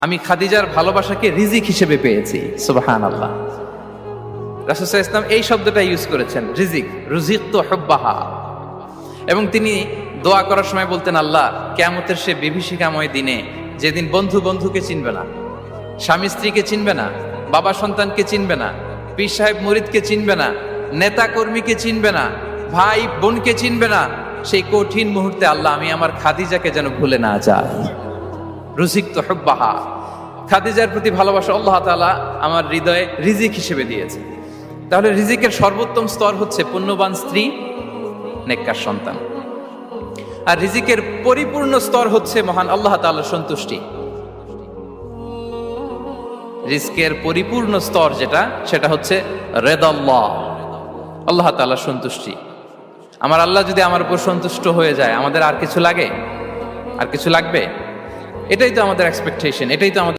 আমি খাদিজার ভালোবাসাকে রিজিক হিসেবে পেয়েছি। সুবহানাল্লাহ। রাসূল সাল্লাল্লাহু আলাইহি ওয়াসাল্লাম এই শব্দটা ইউজ করেছেন, রিজিক, রুজিকতু হুব্বাহা। এবং তিনি দোয়া করার সময় বলতেন, আল্লাহ, কিয়ামতের সে বিভীষিকাময় দিনে, যেদিন বন্ধু বন্ধুকে চিনবে না, স্বামী স্ত্রীকে চিনবে না, বাবা সন্তানকে চিনবে না, পীর সাহেব মুরিদকে চিনবে না, নেতা কর্মীকে চিনবে না, ভাই বোনকে চিনবে না, সেই কঠিন মুহূর্তে আল্লাহ আমি আমার খাদিজাকে যেন ভুলে না যাই। রুজিকতু হুব্বাহা। খাদিজার প্রতি ভালোবাসা আল্লাহ তাআলা আমার হৃদয়ে রিজিক হিসেবে দিয়েছে। তাহলে রিজিকের সর্বোত্তম স্তর হচ্ছে পুণ্যবান স্ত্রী, নেককার সন্তান। আর রিজিকের পরিপূর্ণ স্তর হচ্ছে মহান আল্লাহ তাআলার সন্তুষ্টি। রিজকের পরিপূর্ণ স্তর যেটা, সেটা হচ্ছে রিদাল্লাহ, আল্লাহ তাআলার সন্তুষ্টি। আমার আল্লাহ যদি আমার উপর সন্তুষ্ট হয়ে যায়, আমাদের আর কিছু লাগে? আর কিছু লাগবে? এটাই তো আমাদের এক্সপেকটেশন, এটাই তো আমাদের